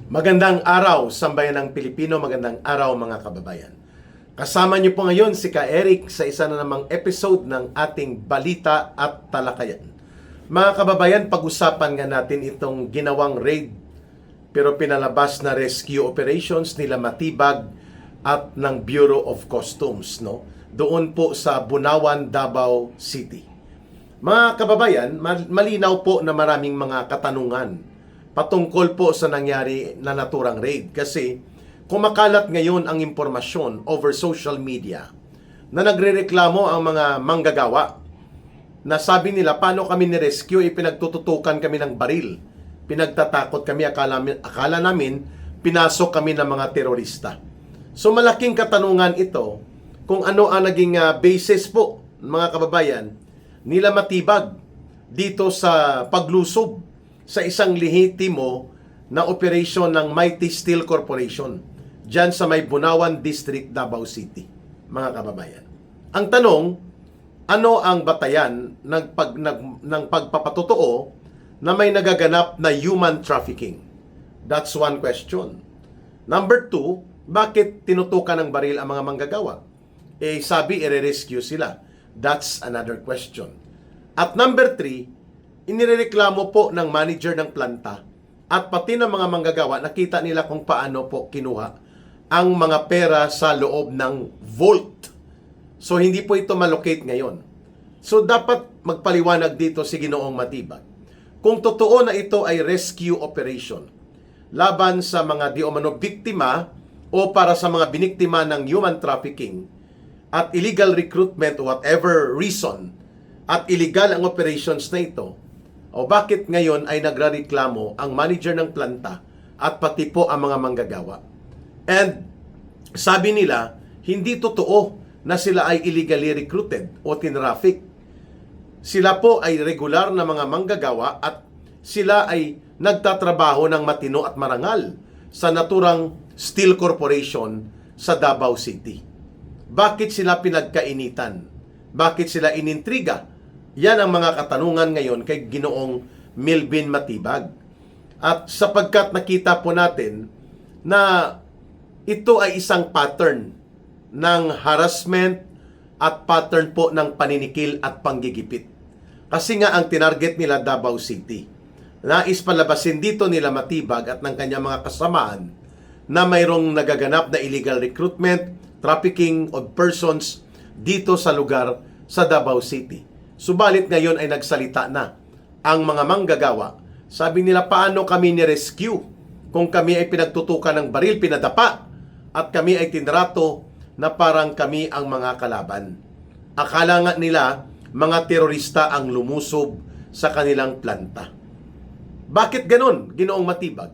Magandang araw, sambayan ng Pilipino. Magandang araw mga kababayan. Kasama niyo po ngayon si Ka Eric sa isa na namang episode ng ating Balita at Talakayan. Mga kababayan, pag-usapan nga natin itong ginawang raid pero pinalabas na rescue operations nila Matibag at ng Bureau of Customs, no? Doon po sa Bunawan, Davao City. Mga kababayan, malinaw po na maraming mga katanungan patungkol po sa nangyari na naturang raid kasi kumakalat ngayon ang impormasyon over social media na nagrereklamo ang mga manggagawa na sabi nila paano kami ni-rescue, pinagtututukan kami ng baril, pinagtatakot kami, akala namin pinasok kami ng mga terorista. So malaking katanungan ito kung ano ang naging basis po mga kababayan nila Matibag dito sa paglusob sa isang lehitimo na operasyon ng Mighty Steel Corporation dyan sa may Bunawan District, Davao City, mga kababayan. Ang tanong, ano ang batayan ng pagpapatotoo na may nagaganap na human trafficking? That's one question. Number two, bakit tinutukan ng baril ang mga manggagawa? Sabi, i-rescue sila. That's another question. At number three, inireklamo po ng manager ng planta at pati ng mga manggagawa, nakita nila kung paano po kinuha ang mga pera sa loob ng vault. So hindi po ito malocate ngayon. So dapat magpaliwanag dito si Ginoong Matibag. Kung totoo na ito ay rescue operation laban sa mga di umano biktima o para sa mga biniktima ng human trafficking at illegal recruitment or whatever reason at illegal ang operations na ito, o bakit ngayon ay nagrareklamo ang manager ng planta at pati po ang mga manggagawa? And sabi nila, hindi totoo na sila ay illegally recruited o tinraffic. Sila po ay regular na mga manggagawa at sila ay nagtatrabaho ng matino at marangal sa naturang Steel Corporation sa Davao City. Bakit sila pinagkainitan? Bakit sila inintriga? Yan ang mga katanungan ngayon kay Ginoong Melvin Matibag. At sapagkat nakita po natin na ito ay isang pattern ng harassment at pattern po ng paninikil at panggigipit. Kasi nga ang tinarget nila Davao City. Nais palabasin dito nila Matibag at ng kanyang mga kasamaan na mayroong nagaganap na illegal recruitment, trafficking of persons dito sa lugar sa Davao City. Subalit ngayon ay nagsalita na ang mga manggagawa. Sabi nila, paano kami ni-rescue kung kami ay pinagtutukan ng baril, pinadapa, at kami ay tinrato na parang kami ang mga kalaban. Akala nga nila, mga terorista ang lumusob sa kanilang planta. Bakit ganon, Ginoong Matibag?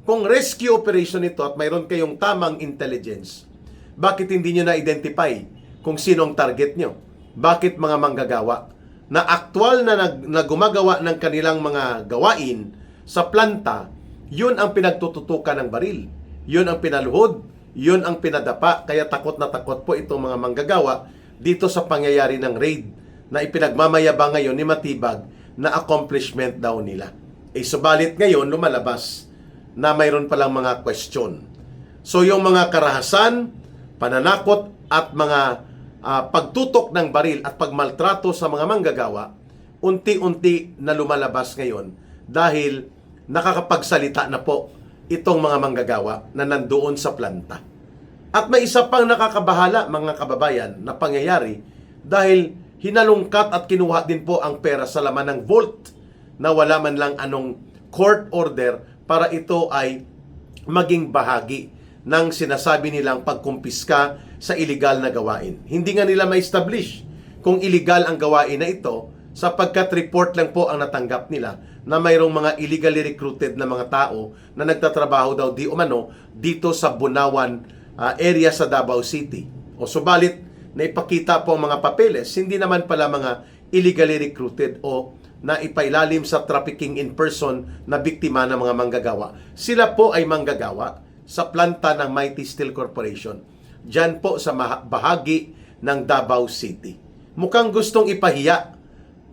Kung rescue operation ito at mayroon kayong tamang intelligence, bakit hindi nyo na-identify kung sino ang target nyo? Bakit mga manggagawa na aktual na gumagawa ng kanilang mga gawain sa planta, yun ang pinagtututukan ng baril. Yun ang pinaluhod, yun ang pinadapa, kaya takot na takot po itong mga manggagawa dito sa pangyayari ng raid na ipinagmamayabang ngayon ni Matibag na accomplishment daw nila. Subalit ngayon lumalabas na mayroon palang mga question. So yung mga karahasan, pananakot at mga pagtutok ng baril at pagmaltrato sa mga manggagawa, unti-unti na lumalabas ngayon dahil nakakapagsalita na po itong mga manggagawa na nandoon sa planta. At may isa pang nakakabahala mga kababayan na pangyayari dahil hinalungkat at kinuha din po ang pera sa laman ng vault na wala man lang anong court order para ito ay maging bahagi ng sinasabi nilang pagkumpiska sa illegal na gawain. Hindi nga nila ma-establish kung illegal ang gawain na ito sapagkat report lang po ang natanggap nila na mayroong mga illegally recruited na mga tao na nagtatrabaho daw di umano dito sa Bunawan area sa Davao City. O subalit na ipakita po ang mga papeles, hindi naman pala mga illegally recruited o na ipailalim sa trafficking in person na biktima ng mga manggagawa. Sila po ay manggagawa sa planta ng Mighty Steel Corporation. Diyan po sa bahagi ng Davao City. Mukhang gustong ipahiya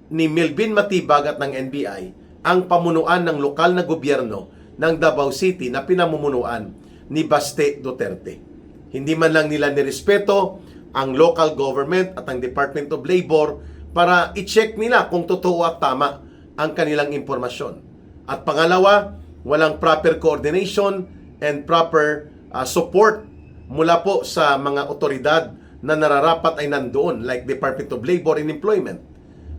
ni Melvin Matibag at ng NBI ang pamunuan ng lokal na gobyerno ng Davao City na pinamumunuan ni Baste Duterte. Hindi man lang nila nirespeto ang local government at ang Department of Labor para i-check nila kung totoo at tama ang kanilang impormasyon. At pangalawa, walang proper coordination and proper support mula po sa mga otoridad na nararapat ay nandoon like Department of Labor and Employment.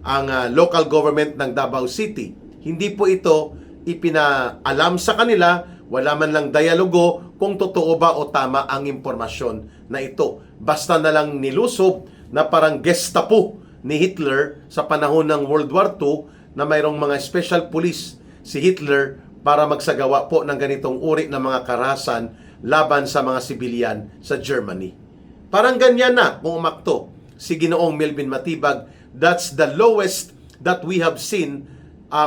Ang local government ng Davao City, hindi po ito ipinaalam sa kanila, wala man lang dialogo kung totoo ba o tama ang impormasyon na ito. Basta na lang nilusob na parang Gestapo ni Hitler sa panahon ng World War II na mayroong mga special police si Hitler para magsagawa po ng ganitong uri ng mga karahasan laban sa mga sibilyan sa Germany. Parang ganyan na kung umakto si Ginoong Melvin Matibag. That's the lowest that we have seen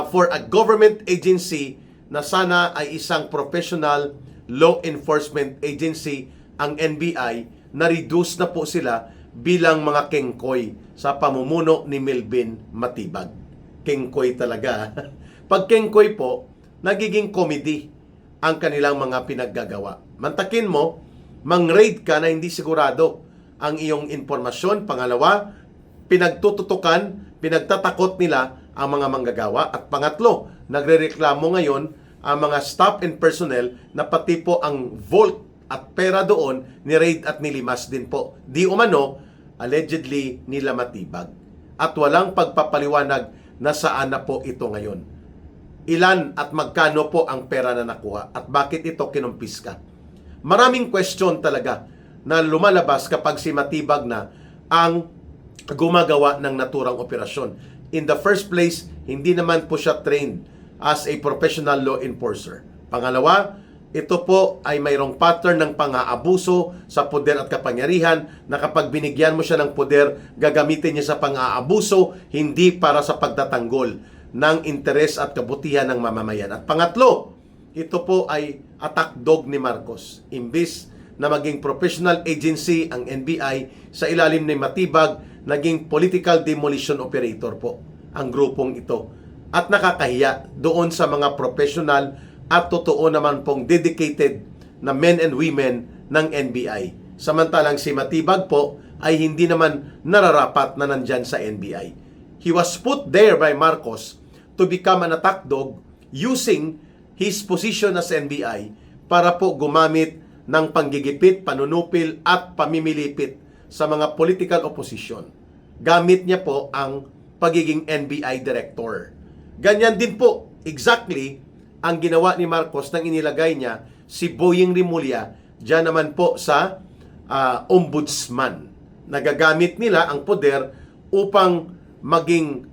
for a government agency na sana ay isang professional law enforcement agency, ang NBI, na-reduce na po sila bilang mga kengkoy sa pamumuno ni Melvin Matibag. Kengkoy talaga. Pag kengkoy po, nagiging comedy ang kanilang mga pinaggagawa. Mantakin mo, mang-raid ka na hindi sigurado ang iyong impormasyon. Pangalawa, pinagtututukan, pinagtatakot nila ang mga manggagawa. At pangatlo, nagrereklamo ngayon ang mga staff and personnel na pati po ang vault at pera doon ni-raid at nilimas din po. Di umano, allegedly nila Matibag. At walang pagpapaliwanag na saan na po ito ngayon. Ilan at magkano po ang pera na nakuha at bakit ito kinumpiska. Maraming question talaga na lumalabas kapag si Matibag na ang gumagawa ng naturang operasyon. In the first place, hindi naman po siya trained as a professional law enforcer. Pangalawa, ito po ay mayroong pattern ng pang-aabuso sa poder at kapangyarihan na kapag binigyan mo siya ng poder, gagamitin niya sa pang-aabuso, hindi para sa pagtatanggol ng interes at kabutihan ng mamamayan. At pangatlo, ito po ay attack dog ni Marcos. Imbis na maging professional agency ang NBI, sa ilalim ni Matibag, naging political demolition operator po ang grupong ito. At nakakahiya doon sa mga professional at totoo naman pong dedicated na men and women ng NBI. Samantalang si Matibag po ay hindi naman nararapat na nandyan sa NBI. He was put there by Marcos to become an attack dog using his position as NBI para po gumamit ng panggigipit, panunupil at pamimilipit sa mga political opposition. Gamit niya po ang pagiging NBI director. Ganyan din po, exactly, ang ginawa ni Marcos nang inilagay niya si Boying Rimulya diyan naman po sa ombudsman. Nagagamit nila ang poder upang maging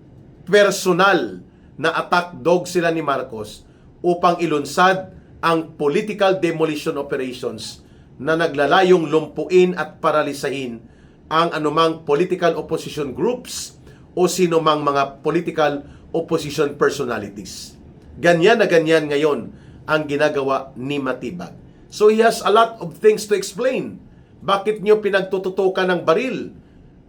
personal na attack dog sila ni Marcos upang ilunsad ang political demolition operations na naglalayong lumpuin at paralisahin ang anumang political opposition groups o sino mang mga political opposition personalities. Ganyan na ganyan ngayon ang ginagawa ni Matibag. So he has a lot of things to explain. Bakit nyo pinagtututukan ng baril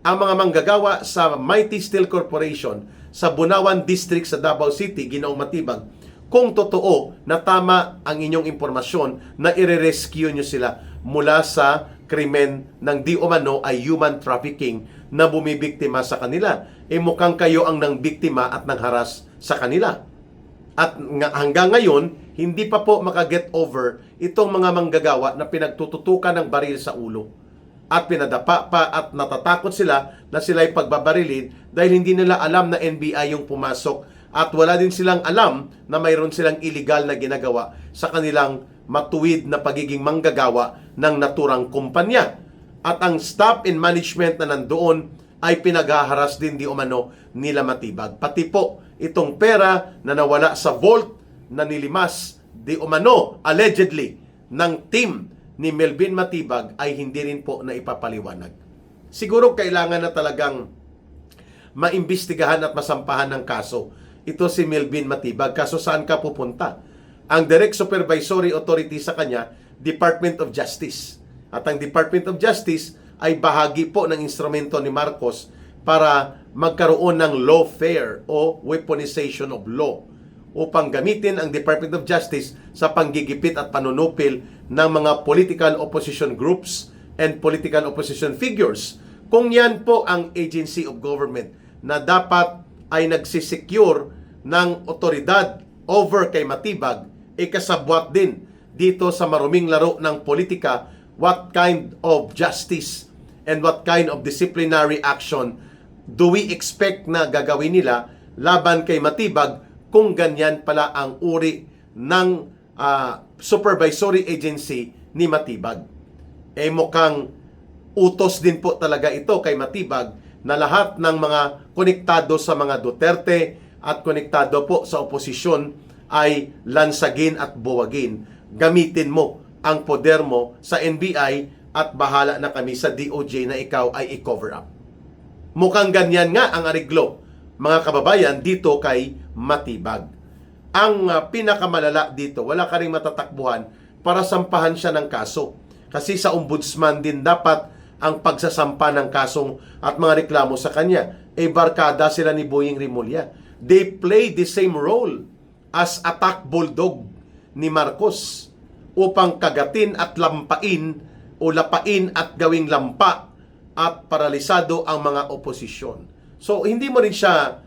ang mga manggagawa sa Mighty Steel Corporation sa Bunawan District sa Davao City, Ginoong Matibag, kung totoo na tama ang inyong impormasyon na ire-rescue nyo sila mula sa krimen ng di umano ay human trafficking na bumibiktima sa kanila. Mukhang kayo ang nangbiktima at nangharas sa kanila. At hanggang ngayon, hindi pa po makaget over itong mga manggagawa na pinagtututukan ng baril sa ulo. At pinadapa pa at natatakot sila na sila'y pagbabarilin dahil hindi nila alam na NBI yung pumasok at wala din silang alam na mayroon silang illegal na ginagawa sa kanilang matuwid na pagiging manggagawa ng naturang kumpanya. At ang staff and management na nandoon ay pinaghaharas din di umano nila Matibag. Pati po itong pera na nawala sa vault na nilimas di umano allegedly ng team ni Melvin Matibag ay hindi rin po na ipapaliwanag. Siguro kailangan na talagang maimbestigahan at masampahan ng kaso ito si Melvin Matibag. Kaso saan ka pupunta? Ang direct supervisory authority sa kanya, Department of Justice. At ang Department of Justice ay bahagi po ng instrumento ni Marcos para magkaroon ng lawfare o weaponization of law upang gamitin ang Department of Justice sa panggigipit at panunupil ng mga political opposition groups and political opposition figures. Kung yan po ang agency of government na dapat ay nagsisecure ng otoridad over kay Matibag, kasabwat din dito sa maruming laro ng politika, what kind of justice and what kind of disciplinary action do we expect na gagawin nila laban kay Matibag kung ganyan pala ang uri ng supervisory agency ni Matibag? Mukhang utos din po talaga ito kay Matibag na lahat ng mga konektado sa mga Duterte at konektado po sa oposisyon ay lansagin at buwagin. Gamitin mo ang poder mo sa NBI at bahala na kami sa DOJ na ikaw ay i-cover up. Mukhang ganyan nga ang ariglo, mga kababayan, dito kay Matibag. Ang pinakamalala dito, wala ka ring matatakbuhan para sampahan siya ng kaso. Kasi sa ombudsman din dapat ang pagsasampa ng kasong at mga reklamo sa kanya. Barkada sila ni Boying Rimulya. They play the same role as attack bulldog ni Marcos upang kagatin at lampain o lapain at gawing lampa at paralisado ang mga oposisyon. So, hindi mo rin siya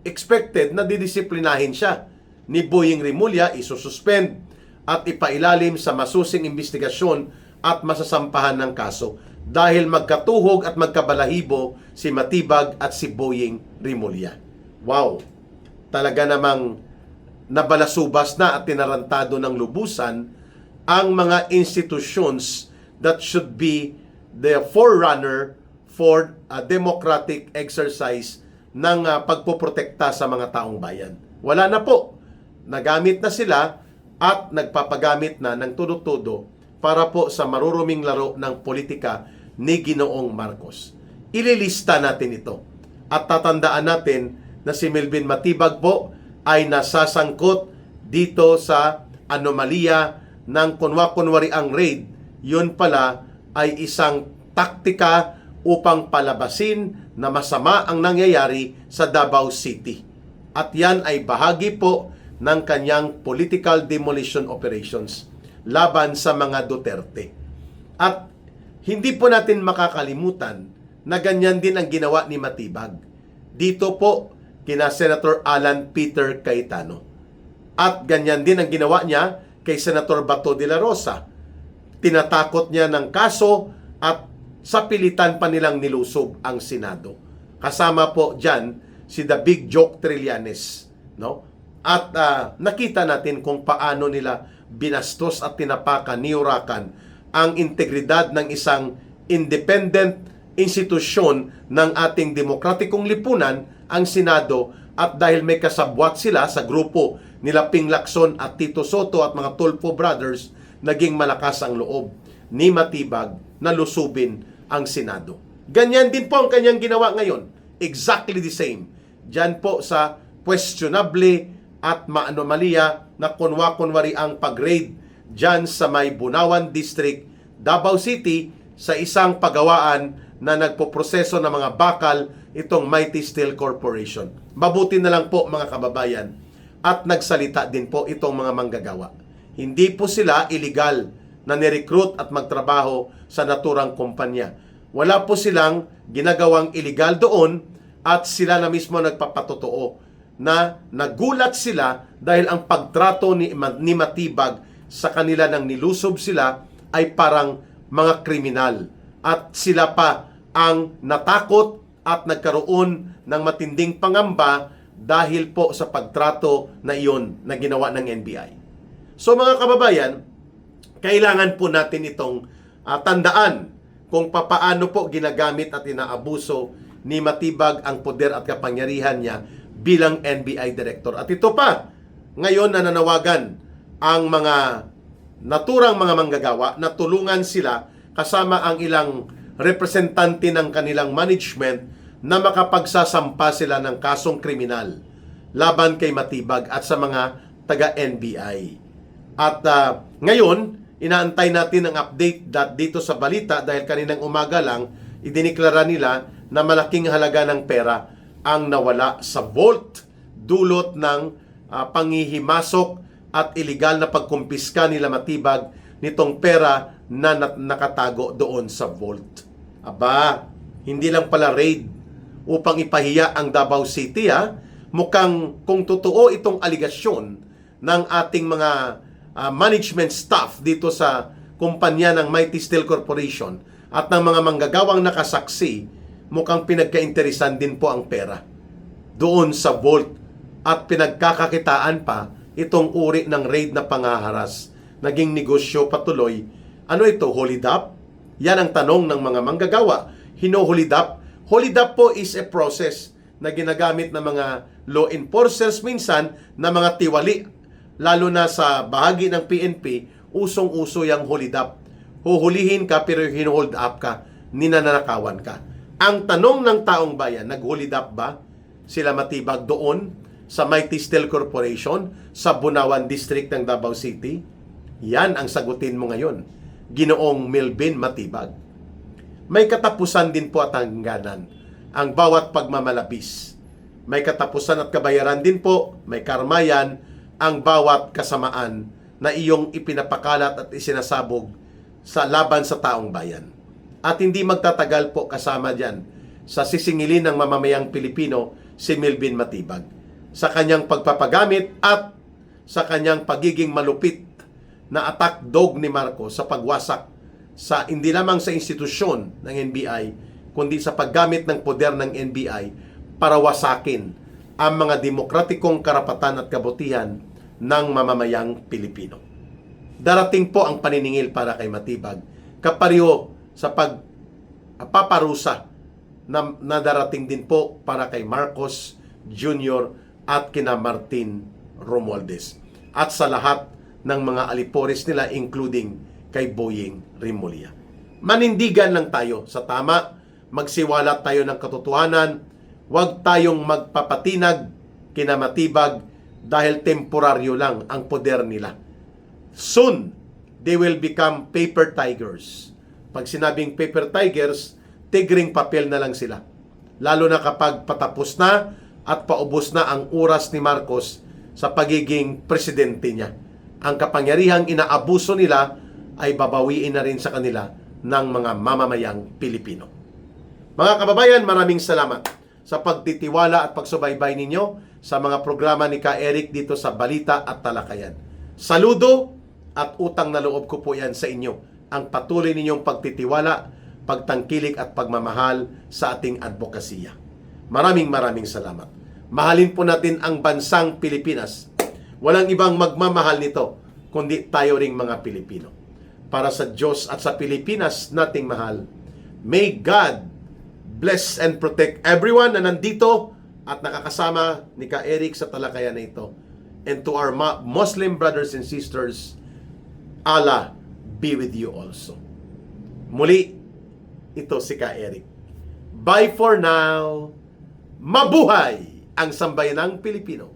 expected na didisiplinahin siya ni Boying Rimulya, isususpend at ipailalim sa masusing investigasyon at masasampahan ng kaso dahil magkatuhog at magkabalahibo si Matibag at si Boying Rimulya. Wow! Talaga namang nabalasubas na at tinarantado ng lubusan ang mga institutions that should be the forerunner for a democratic exercise ng pagpoprotekta sa mga taong bayan. Wala na po. Nagamit na sila at nagpapagamit na ng todo-todo para po sa maruruming laro ng politika ni Ginoong Marcos. Ililista natin ito at tatandaan natin na si Melvin Matibag po ay nasasangkot dito sa anomalya ng kunwa-kunwari ang raid. Yun pala ay isang taktika upang palabasin na masama ang nangyayari sa Davao City. At yan ay bahagi po ng kanyang political demolition operations laban sa mga Duterte. At hindi po natin makakalimutan na ganyan din ang ginawa ni Matibag dito po kina Senator Alan Peter Cayetano. At ganyan din ang ginawa niya kay Senator Bato de la Rosa. Tinatakot niya ng kaso at sa pilitan pa nilang nilusob ang Senado. Kasama po dyan si The Big Joke Trillanes. No? At nakita natin kung paano nila binastos at tinapakan, niurakan ang integridad ng isang independent institusyon ng ating demokratikong lipunan, ang Senado, at dahil may kasabwat sila sa grupo nila Ping Lacson at Tito Soto at mga Tulfo Brothers, naging malakas ang loob ni Matibag na lusubin ang Senado. Ganyan din po ang kanyang ginawa ngayon. Exactly the same. Diyan po sa questionable at maanomalya na kunwa-kunwari ang pag-raid diyan sa may Bunawan District, Davao City, sa isang pagawaan na nagpoproseso ng mga bakal itong Mighty Steel Corporation. Mabuti na lang po mga kababayan at nagsalita din po itong mga manggagawa. Hindi po sila illegal na nirecruit at magtrabaho sa naturang kumpanya. Wala po silang ginagawang illegal doon at sila na mismo nagpapatotoo na nagulat sila dahil ang pagtrato ni Matibag sa kanila nang nilusob sila ay parang mga kriminal. At sila pa ang natakot at nagkaroon ng matinding pangamba dahil po sa pagtrato na iyon na ginawa ng NBI. So mga kababayan, kailangan po natin itong tandaan kung papaano po ginagamit at inaabuso ni Matibag ang poder at kapangyarihan niya bilang NBI Director. At ito pa, ngayon nananawagan ang mga naturang mga manggagawa na tulungan sila kasama ang ilang representante ng kanilang management na makapagsasampa sila ng kasong kriminal laban kay Matibag at sa mga taga-NBI. At ngayon, inaantay natin ang update dito sa balita dahil kaninang umaga lang, idiniklara nila na malaking halaga ng pera ang nawala sa vault dulot ng panghihimasok at iligal na pagkumpiska nila Matibag nitong pera na nakatago doon sa vault. Aba, hindi lang pala raid upang ipahiya ang Davao City ha. Mukhang kung totoo itong aligasyon ng ating mga management staff dito sa kumpanya ng Mighty Steel Corporation at ng mga manggagawang nakasaksi, mukhang pinagkainteresan din po ang pera doon sa vault at pinagkakakitaan pa itong uri ng raid na pangaharas. Naging negosyo patuloy. Ano ito? Hold up? Yan ang tanong ng mga manggagawa. Hino-hold up? Hold up po is a process na ginagamit ng mga law enforcers minsan na mga tiwali. Lalo na sa bahagi ng PNP, usong-uso yung hold up. Huhulihin ka pero hino-hold up ka, ninanakawan ka. Ang tanong ng taong bayan, nag-hold up ba sila Matibag doon sa Mighty Steel Corporation sa Bunawan District ng Davao City? Yan ang sagutin mo ngayon, Ginoong Melvin Matibag. May katapusan din po at hangganan ang bawat pagmamalabis. May katapusan at kabayaran din po, may karmayan ang bawat kasamaan na iyong ipinapakalat at isinasabog sa laban sa taong bayan. At hindi magtatagal po kasama dyan sa sisingilin ng mamamayang Pilipino si Melvin Matibag sa kanyang pagpapagamit at sa kanyang pagiging malupit na attack dog ni Marcos sa pagwasak sa hindi lamang sa institusyon ng NBI kundi sa paggamit ng poder ng NBI para wasakin ang mga demokratikong karapatan at kabutihan ng mamamayang Pilipino. Darating po ang paniningil para kay Matibag kapareho sa pagpaparusa na darating din po para kay Marcos Jr. at kina Martin Romualdez at sa lahat ng mga alipores nila including kay Boying Rimulya. Manindigan lang tayo sa tama, magsiwalat tayo ng katotohanan, huwag tayong magpapatinag kina Matibag dahil temporaryo lang ang poder nila. Soon, they will become paper tigers. Pag sinabing paper tigers, tigring papel na lang sila. Lalo na kapag patapos na at paubos na ang oras ni Marcos sa pagiging presidente niya. Ang kapangyarihang inaabuso nila ay babawiin na rin sa kanila ng mga mamamayang Pilipino. Mga kababayan, maraming salamat sa pagtitiwala at pagsubaybay ninyo sa mga programa ni Ka Eric dito sa Balita at Talakayan. Saludo at utang na loob ko po yan sa inyo. Ang patuloy ninyong pagtitiwala, pagtangkilik at pagmamahal sa ating advokasya. Maraming salamat. Mahalin po natin ang bansang Pilipinas. Walang ibang magmamahal nito, kundi tayo ring mga Pilipino. Para sa Diyos at sa Pilipinas nating mahal, may God bless and protect everyone na nandito at nakakasama ni Ka Eric sa talakayan na ito. And to our Muslim brothers and sisters, Allah be with you also. Muli, ito si Ka Eric. Bye for now. Mabuhay ang sambayanang Pilipino.